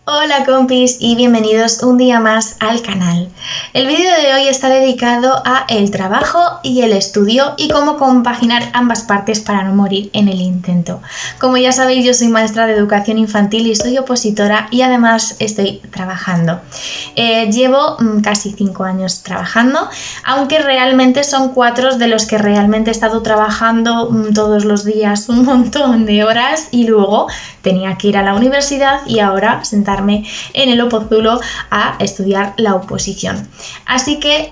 Hola compis y bienvenidos un día más al canal. El vídeo de hoy está dedicado a el trabajo y el estudio y cómo compaginar ambas partes para no morir en el intento. Como ya sabéis, yo soy maestra de educación infantil y soy opositora y además estoy trabajando. Llevo casi 5 años trabajando, aunque realmente son 4 de los que realmente he estado trabajando todos los días un montón de horas y luego tenía que ir a la universidad y ahora sentarme en el Opozulo a estudiar la oposición. Así que,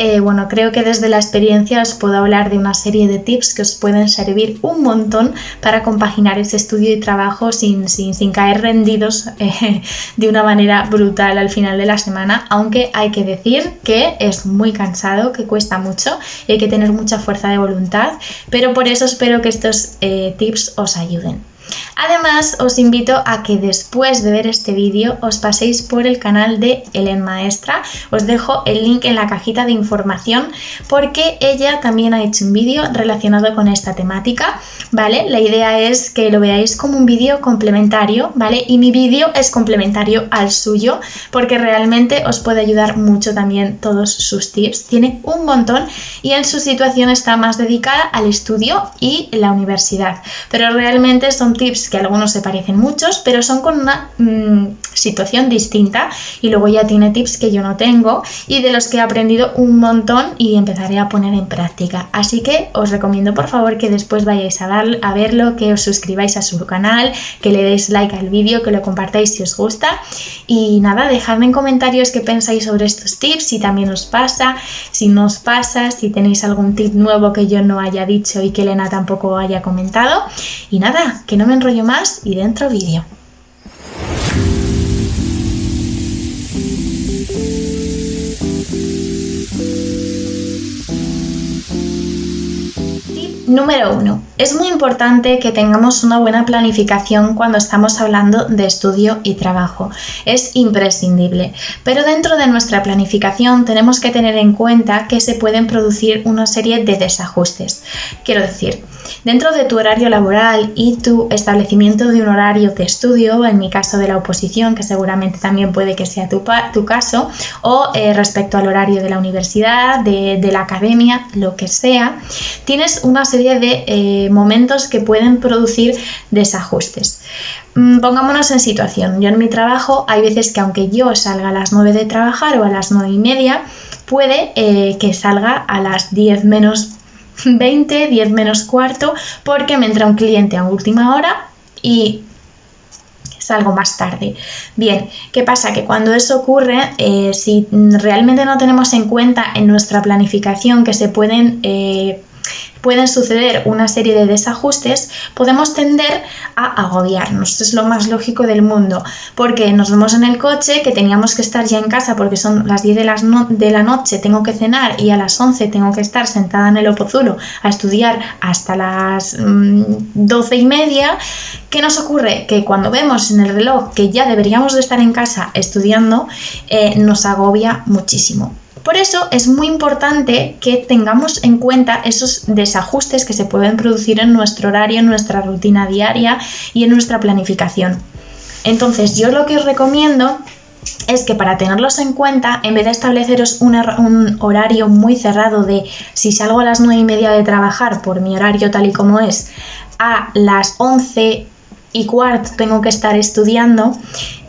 creo que desde la experiencia os puedo hablar de una serie de tips que os pueden servir un montón para compaginar ese estudio y trabajo sin caer rendidos de una manera brutal al final de la semana, aunque hay que decir que es muy cansado, que cuesta mucho y hay que tener mucha fuerza de voluntad, pero por eso espero que estos tips os ayuden. Además, os invito a que después de ver este vídeo os paséis por el canal de Helen Maestra. Os dejo el link en la cajita de información porque ella también ha hecho un vídeo relacionado con esta temática, ¿vale? La idea es que lo veáis como un vídeo complementario, ¿vale? Y mi vídeo es complementario al suyo porque realmente os puede ayudar mucho también todos sus tips. Tiene un montón y en su situación está más dedicada al estudio y la universidad, pero realmente son tips que a algunos se parecen muchos, pero son con una situación distinta, y luego ya tiene tips que yo no tengo y de los que he aprendido un montón y empezaré a poner en práctica. Así que os recomiendo por favor que después vayáis a verlo, que os suscribáis a su canal, que le deis like al vídeo, que lo compartáis si os gusta y nada, dejadme en comentarios qué pensáis sobre estos tips, si también os pasa, si no os pasa, si tenéis algún tip nuevo que yo no haya dicho y que Elena tampoco haya comentado. Y nada, que no me enrollo más y dentro vídeo. Tip número 1. Es muy importante que tengamos una buena planificación cuando estamos hablando de estudio y trabajo. Es imprescindible. Pero dentro de nuestra planificación tenemos que tener en cuenta que se pueden producir una serie de desajustes. Quiero decir, dentro de tu horario laboral y tu establecimiento de un horario de estudio, en mi caso de la oposición, que seguramente también puede que sea tu caso, o respecto al horario de la universidad, de la academia, lo que sea, tienes una serie de momentos que pueden producir desajustes. Pongámonos en situación. Yo en mi trabajo hay veces que aunque yo salga a las 9 de trabajar o a las 9:30, puede que salga a las 10 menos 20, 10 menos cuarto, porque me entra un cliente a última hora y salgo más tarde. Bien, ¿qué pasa? Que cuando eso ocurre, si realmente no tenemos en cuenta en nuestra planificación que se pueden suceder una serie de desajustes, podemos tender a agobiarnos. Es lo más lógico del mundo, porque nos vemos en el coche que teníamos que estar ya en casa porque son las 10 de la noche, tengo que cenar y a las 11 tengo que estar sentada en el Opozulo a estudiar hasta las 12:30. ¿Qué nos ocurre? Que cuando vemos en el reloj que ya deberíamos de estar en casa estudiando, nos agobia muchísimo. Por eso es muy importante que tengamos en cuenta esos desajustes que se pueden producir en nuestro horario, en nuestra rutina diaria y en nuestra planificación. Entonces, yo lo que os recomiendo es que para tenerlos en cuenta, en vez de estableceros un horario muy cerrado de si salgo a las 9:30 de trabajar por mi horario tal y como es, a las 11:15 tengo que estar estudiando,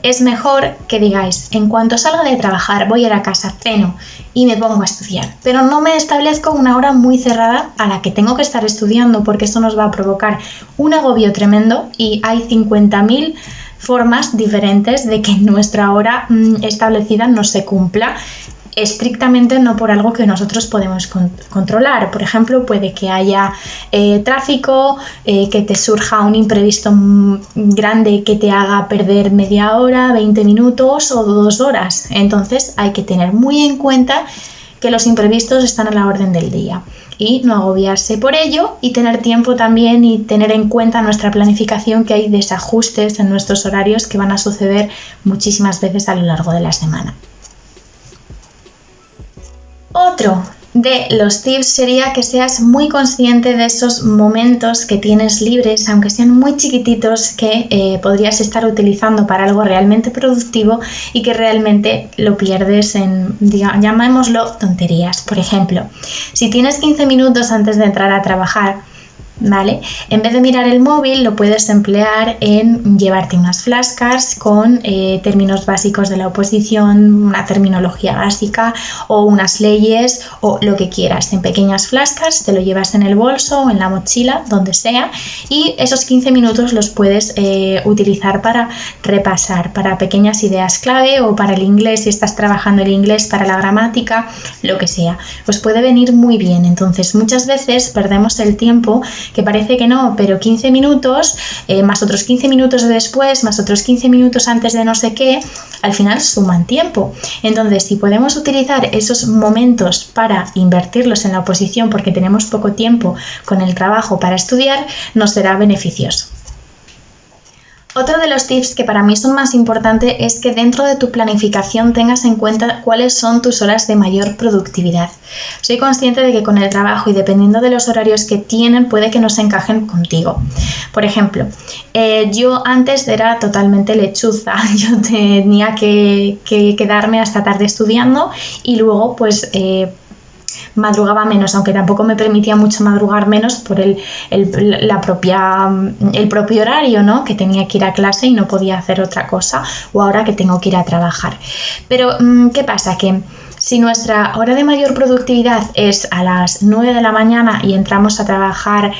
es mejor que digáis, en cuanto salga de trabajar voy a ir a casa, ceno y me pongo a estudiar, pero no me establezco una hora muy cerrada a la que tengo que estar estudiando, porque eso nos va a provocar un agobio tremendo y hay 50.000 formas diferentes de que nuestra hora establecida no se cumpla estrictamente, no por algo que nosotros podemos controlar. Por ejemplo, puede que haya tráfico, que te surja un imprevisto grande que te haga perder media hora, 20 minutos o 2 horas. Entonces hay que tener muy en cuenta que los imprevistos están a la orden del día y no agobiarse por ello, y tener tiempo también y tener en cuenta nuestra planificación, que hay desajustes en nuestros horarios que van a suceder muchísimas veces a lo largo de la semana. Otro de los tips sería que seas muy consciente de esos momentos que tienes libres, aunque sean muy chiquititos, que podrías estar utilizando para algo realmente productivo y que realmente lo pierdes en, llamémoslo, tonterías. Por ejemplo, si tienes 15 minutos antes de entrar a trabajar, ¿vale? En vez de mirar el móvil, lo puedes emplear en llevarte unas flashcards con términos básicos de la oposición, una terminología básica o unas leyes o lo que quieras. En pequeñas flashcards te lo llevas en el bolso o en la mochila, donde sea, y esos 15 minutos los puedes utilizar para repasar, para pequeñas ideas clave o para el inglés, si estás trabajando el inglés, para la gramática, lo que sea. Os puede venir muy bien. Entonces, muchas veces perdemos el tiempo, que parece que no, pero 15 minutos, más otros 15 minutos después, más otros 15 minutos antes de no sé qué, al final suman tiempo. Entonces, si podemos utilizar esos momentos para invertirlos en la oposición porque tenemos poco tiempo con el trabajo para estudiar, nos será beneficioso. Otro de los tips que para mí son más importantes es que dentro de tu planificación tengas en cuenta cuáles son tus horas de mayor productividad. Soy consciente de que con el trabajo y dependiendo de los horarios que tienen puede que no se encajen contigo. Por ejemplo, yo antes era totalmente lechuza, yo tenía que quedarme hasta tarde estudiando y luego pues madrugaba menos, aunque tampoco me permitía mucho madrugar menos por el propio horario, ¿no? Que tenía que ir a clase y no podía hacer otra cosa, o ahora que tengo que ir a trabajar. Pero, ¿qué pasa? Que si nuestra hora de mayor productividad es a las 9 de la mañana y entramos a trabajar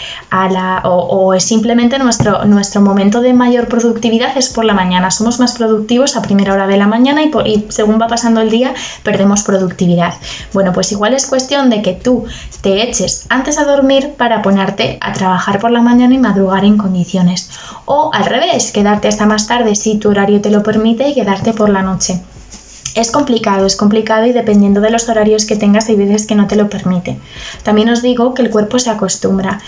o es simplemente nuestro momento de mayor productividad es por la mañana, somos más productivos a primera hora de la mañana y según va pasando el día perdemos productividad. Bueno, pues igual es cuestión de que tú te eches antes a dormir para ponerte a trabajar por la mañana y madrugar en condiciones. O al revés, quedarte hasta más tarde si tu horario te lo permite y quedarte por la noche. Es complicado y dependiendo de los horarios que tengas hay veces que no te lo permite. También os digo que el cuerpo se acostumbra.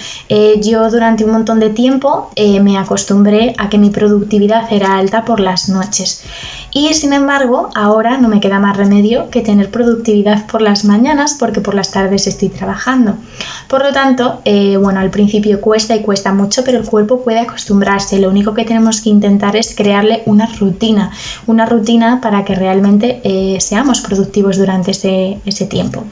Yo durante un montón de tiempo me acostumbré a que mi productividad era alta por las noches y sin embargo ahora no me queda más remedio que tener productividad por las mañanas porque por las tardes estoy trabajando. Por lo tanto, al principio cuesta mucho, pero el cuerpo puede acostumbrarse. Lo único que tenemos que intentar es crearle una rutina para que realmente seamos productivos durante ese tiempo.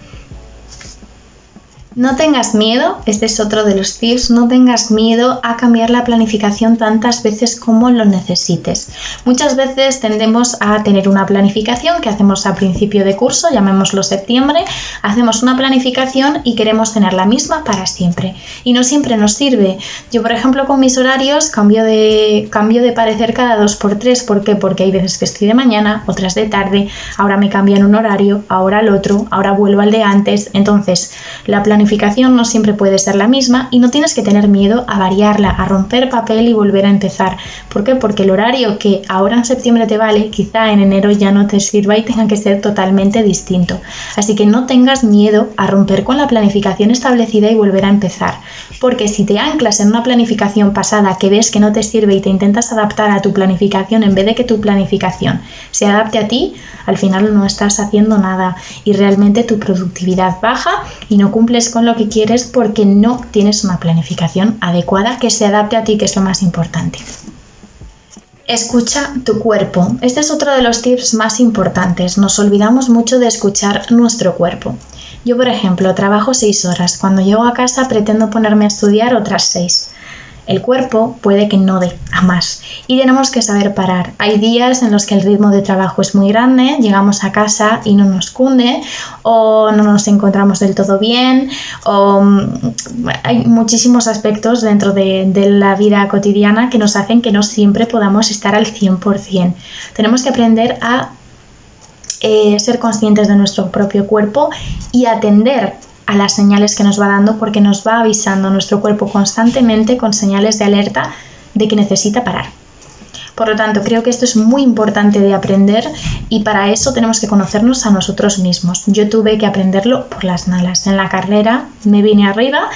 No tengas miedo, este es otro de los tips, no tengas miedo a cambiar la planificación tantas veces como lo necesites. Muchas veces tendemos a tener una planificación que hacemos a principio de curso, llamémoslo septiembre, hacemos una planificación y queremos tener la misma para siempre. Y no siempre nos sirve. Yo, por ejemplo, con mis horarios cambio de parecer cada 2x3. ¿Por qué? Porque hay veces que estoy de mañana, otras de tarde, ahora me cambian un horario, ahora el otro, ahora vuelvo al de antes. Entonces, la planificación no siempre puede ser la misma y no tienes que tener miedo a variarla, a romper papel y volver a empezar. ¿Por qué? Porque el horario que ahora en septiembre te vale, quizá en enero ya no te sirva y tenga que ser totalmente distinto. Así que no tengas miedo a romper con la planificación establecida y volver a empezar. Porque si te anclas en una planificación pasada que ves que no te sirve y te intentas adaptar a tu planificación en vez de que tu planificación se adapte a ti, al final no estás haciendo nada y realmente tu productividad baja y no cumples con lo que quieres porque no tienes una planificación adecuada que se adapte a ti, que es lo más importante. Escucha tu cuerpo. Este es otro de los tips más importantes. Nos olvidamos mucho de escuchar nuestro cuerpo. Yo, por ejemplo, trabajo 6 horas. Cuando llego a casa pretendo ponerme a estudiar otras 6. El cuerpo puede que no dé a más y tenemos que saber parar. Hay días en los que el ritmo de trabajo es muy grande, llegamos a casa y no nos cunde o no nos encontramos del todo bien o hay muchísimos aspectos dentro de la vida cotidiana que nos hacen que no siempre podamos estar al 100%. Tenemos que aprender a ser conscientes de nuestro propio cuerpo y atender a las señales que nos va dando porque nos va avisando nuestro cuerpo constantemente con señales de alerta de que necesita parar. Por lo tanto, creo que esto es muy importante de aprender y para eso tenemos que conocernos a nosotros mismos. Yo tuve que aprenderlo por las malas. En la carrera me vine arriba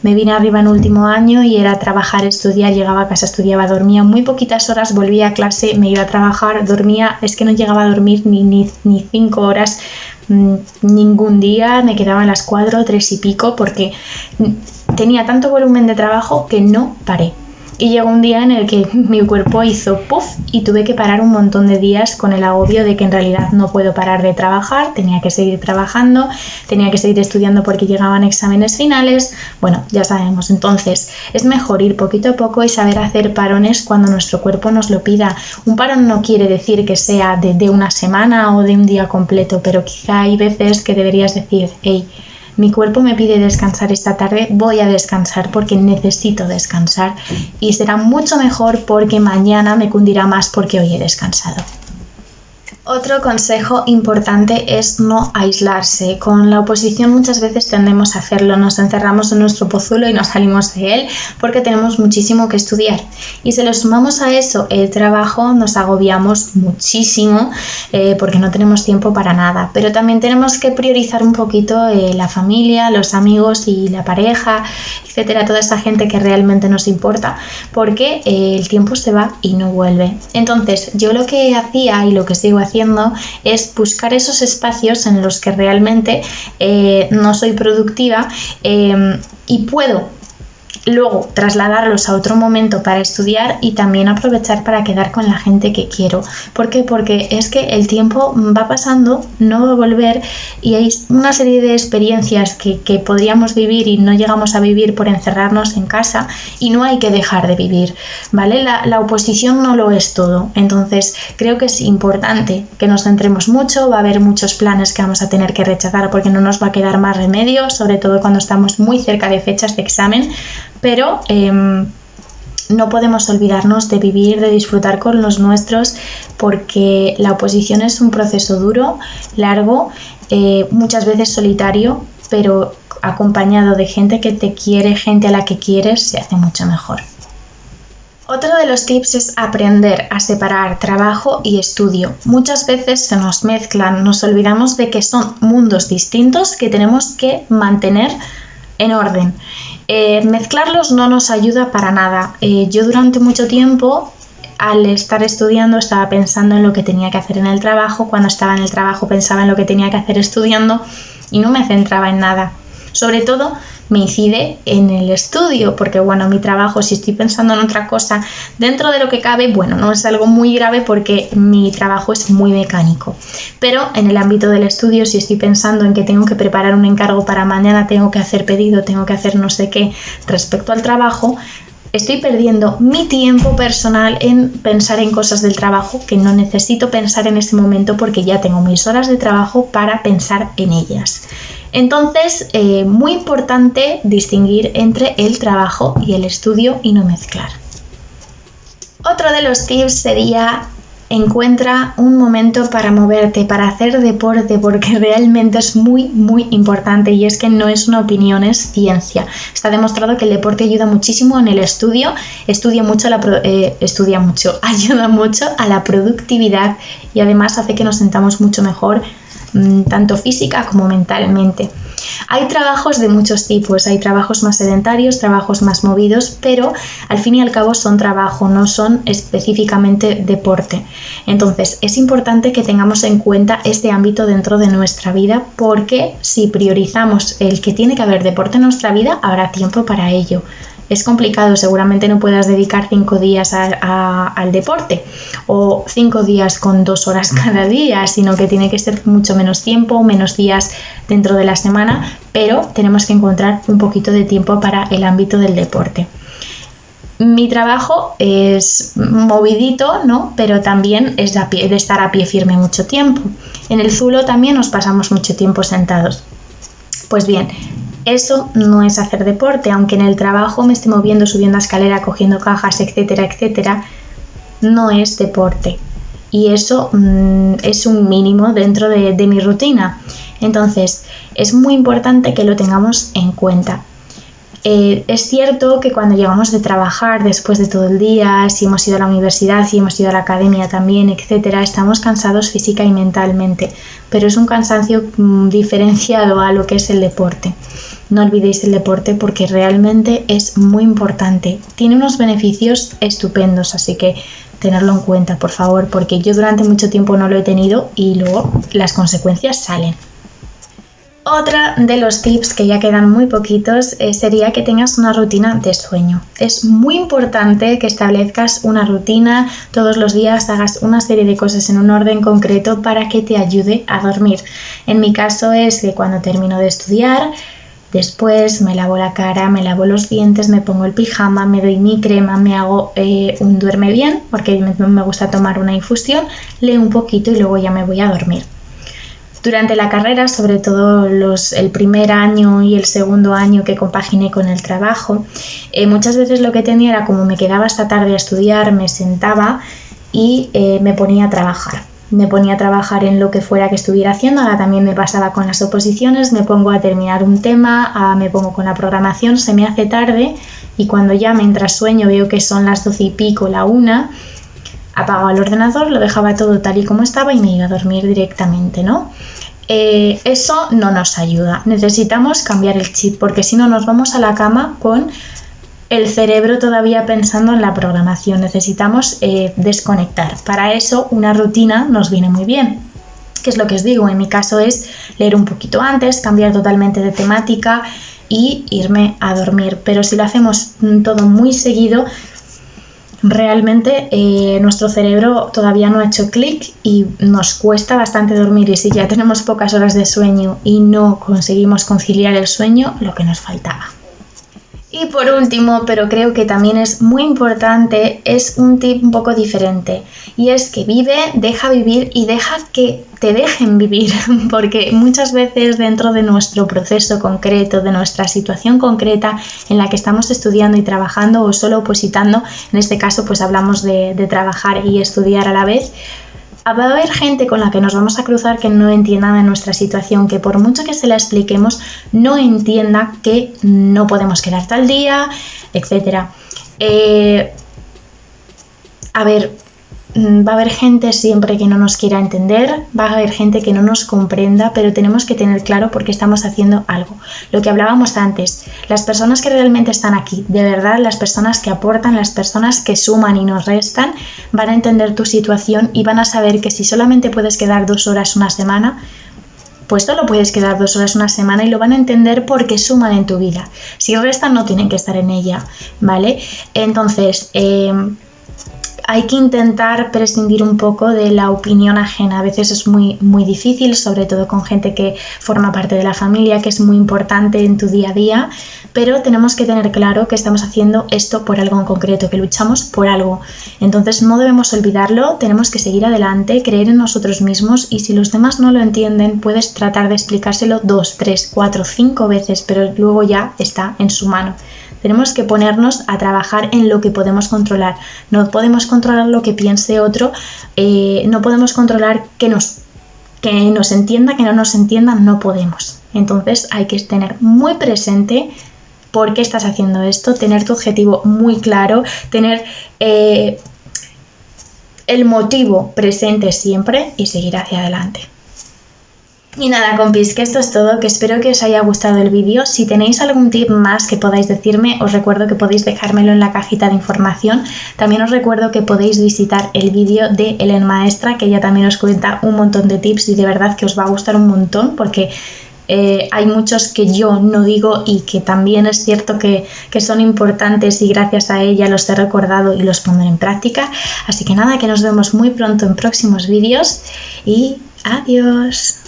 en último año y era trabajar, estudiar, llegaba a casa, estudiaba, dormía muy poquitas horas, volvía a clase, me iba a trabajar, dormía, es que no llegaba a dormir ni 5 horas ningún día, me quedaban las 4, 3 y pico porque tenía tanto volumen de trabajo que no paré. Y llegó un día en el que mi cuerpo hizo puff y tuve que parar un montón de días con el agobio de que en realidad no puedo parar de trabajar, tenía que seguir trabajando, tenía que seguir estudiando porque llegaban exámenes finales. Bueno, ya sabemos, entonces es mejor ir poquito a poco y saber hacer parones cuando nuestro cuerpo nos lo pida. Un parón no quiere decir que sea de una semana o de un día completo, pero quizá hay veces que deberías decir, hey, mi cuerpo me pide descansar esta tarde, voy a descansar porque necesito descansar y será mucho mejor porque mañana me cundirá más porque hoy he descansado. Otro consejo importante es no aislarse. Con la oposición muchas veces tendemos a hacerlo, nos encerramos en nuestro pozuelo y no salimos de él porque tenemos muchísimo que estudiar. Y si le sumamos a eso el trabajo, nos agobiamos muchísimo porque no tenemos tiempo para nada. Pero también tenemos que priorizar un poquito la familia, los amigos y la pareja, etcétera, toda esa gente que realmente nos importa, porque el tiempo se va y no vuelve. Entonces, yo lo que hacía y lo que sigo haciendo es buscar esos espacios en los que realmente no soy productiva y puedo luego trasladarlos a otro momento para estudiar y también aprovechar para quedar con la gente que quiero. ¿Por qué? Porque es que el tiempo va pasando, no va a volver y hay una serie de experiencias que podríamos vivir y no llegamos a vivir por encerrarnos en casa y no hay que dejar de vivir, ¿vale? La oposición no lo es todo, entonces creo que es importante que nos centremos mucho, va a haber muchos planes que vamos a tener que rechazar porque no nos va a quedar más remedio, sobre todo cuando estamos muy cerca de fechas de examen, pero no podemos olvidarnos de vivir, de disfrutar con los nuestros, porque la oposición es un proceso duro, largo, muchas veces solitario, pero acompañado de gente que te quiere, gente a la que quieres, se hace mucho mejor. Otro de los tips es aprender a separar trabajo y estudio. Muchas veces se nos mezclan, nos olvidamos de que son mundos distintos que tenemos que mantener en orden. Mezclarlos no nos ayuda para nada. Yo durante mucho tiempo, al estar estudiando, estaba pensando en lo que tenía que hacer en el trabajo. Cuando estaba en el trabajo pensaba en lo que tenía que hacer estudiando y no me centraba en nada. Sobre todo me incide en el estudio, porque bueno, mi trabajo, si estoy pensando en otra cosa, dentro de lo que cabe, bueno, no es algo muy grave porque mi trabajo es muy mecánico. Pero en el ámbito del estudio, si estoy pensando en que tengo que preparar un encargo para mañana, tengo que hacer pedido, tengo que hacer no sé qué respecto al trabajo, estoy perdiendo mi tiempo personal en pensar en cosas del trabajo que no necesito pensar en ese momento porque ya tengo mis horas de trabajo para pensar en ellas. Entonces, muy importante distinguir entre el trabajo y el estudio y no mezclar. Otro de los tips sería: encuentra un momento para moverte, para hacer deporte, porque realmente es muy, muy importante y es que no es una opinión, es ciencia. Está demostrado que el deporte ayuda muchísimo en el estudio, ayuda mucho a la productividad y además hace que nos sintamos mucho mejor, tanto física como mentalmente. Hay trabajos de muchos tipos, hay trabajos más sedentarios, trabajos más movidos, pero al fin y al cabo son trabajo, no son específicamente deporte. Entonces es importante que tengamos en cuenta este ámbito dentro de nuestra vida, porque si priorizamos el que tiene que haber deporte en nuestra vida, habrá tiempo para ello. Es complicado, seguramente no puedas dedicar 5 días al deporte o 5 días con 2 horas cada día, sino que tiene que ser mucho menos tiempo, menos días dentro de la semana, pero tenemos que encontrar un poquito de tiempo para el ámbito del deporte. Mi trabajo es movidito, ¿no? Pero también es de estar a pie firme mucho tiempo. En el Zulo también nos pasamos mucho tiempo sentados. Pues bien, eso no es hacer deporte, aunque en el trabajo me esté moviendo, subiendo la escalera, cogiendo cajas, etcétera, etcétera, no es deporte. Y eso es un mínimo dentro de mi rutina. Entonces, es muy importante que lo tengamos en cuenta. Es cierto que cuando llegamos de trabajar después de todo el día, si hemos ido a la universidad, si hemos ido a la academia también, etcétera, estamos cansados física y mentalmente, pero es un cansancio diferenciado a lo que es el deporte. No olvidéis el deporte porque realmente es muy importante. Tiene unos beneficios estupendos, así que tenerlo en cuenta, por favor, porque yo durante mucho tiempo no lo he tenido y luego las consecuencias salen. Otra de los tips, que ya quedan muy poquitos, sería que tengas una rutina de sueño. Es muy importante que establezcas una rutina, todos los días hagas una serie de cosas en un orden concreto para que te ayude a dormir. En mi caso es que cuando termino de estudiar, después me lavo la cara, me lavo los dientes, me pongo el pijama, me doy mi crema, me hago un duerme bien, porque me gusta tomar una infusión, leo un poquito y luego ya me voy a dormir. Durante la carrera, sobre todo el primer año y el segundo año que compaginé con el trabajo, muchas veces lo que tenía era, como me quedaba hasta tarde a estudiar, me sentaba y me ponía a trabajar. Me ponía a trabajar en lo que fuera que estuviera haciendo. Ahora también me pasaba con las oposiciones, me pongo a terminar un tema, me pongo con la programación, se me hace tarde y cuando ya mientras sueño veo que son las 12 y pico, la 1, apagaba el ordenador, lo dejaba todo tal y como estaba y me iba a dormir directamente, ¿no? Eso no nos ayuda. Necesitamos cambiar el chip porque si no nos vamos a la cama con el cerebro todavía pensando en la programación. Necesitamos desconectar. Para eso una rutina nos viene muy bien. ¿Qué es lo que os digo? En mi caso es leer un poquito antes, cambiar totalmente de temática y irme a dormir. Pero si lo hacemos todo muy seguido, realmente nuestro cerebro todavía no ha hecho clic y nos cuesta bastante dormir, y si ya tenemos pocas horas de sueño y no conseguimos conciliar el sueño, lo que nos faltaba. Y por último, pero creo que también es muy importante, es un tip un poco diferente, y es que vive, deja vivir y deja que te dejen vivir, porque muchas veces dentro de nuestro proceso concreto, de nuestra situación concreta en la que estamos estudiando y trabajando o solo opositando, en este caso pues hablamos de trabajar y estudiar a la vez, va a haber gente con la que nos vamos a cruzar que no entienda de nuestra situación, que por mucho que se la expliquemos no entienda que no podemos quedar tal día, etc. Va a haber gente siempre que no nos quiera entender, va a haber gente que no nos comprenda, pero tenemos que tener claro por qué estamos haciendo algo. Lo que hablábamos antes, las personas que realmente están aquí, de verdad, las personas que aportan, las personas que suman y nos restan, van a entender tu situación y van a saber que si solamente puedes quedar 2 horas una semana, pues solo puedes quedar 2 horas una semana y lo van a entender porque suman en tu vida. Si restan, no tienen que estar en ella, ¿vale? Entonces, hay que intentar prescindir un poco de la opinión ajena. A veces es muy, muy difícil, sobre todo con gente que forma parte de la familia, que es muy importante en tu día a día, pero tenemos que tener claro que estamos haciendo esto por algo en concreto, que luchamos por algo. Entonces no debemos olvidarlo, tenemos que seguir adelante, creer en nosotros mismos, y si los demás no lo entienden, puedes tratar de explicárselo 2, 3, 4, 5 veces, pero luego ya está en su mano. Tenemos que ponernos a trabajar en lo que podemos controlar. No podemos controlar lo que piense otro, no podemos controlar que nos entienda, que no nos entienda, no podemos. Entonces hay que tener muy presente por qué estás haciendo esto, tener tu objetivo muy claro, tener el motivo presente siempre y seguir hacia adelante. Y nada, compis, que esto es todo, que espero que os haya gustado el vídeo. Si tenéis algún tip más que podáis decirme, os recuerdo que podéis dejármelo en la cajita de información. También os recuerdo que podéis visitar el vídeo de Helen Maestra, que ella también os cuenta un montón de tips y de verdad que os va a gustar un montón, porque hay muchos que yo no digo y que también es cierto que son importantes, y gracias a ella los he recordado y los pondré en práctica. Así que nada, que nos vemos muy pronto en próximos vídeos y adiós.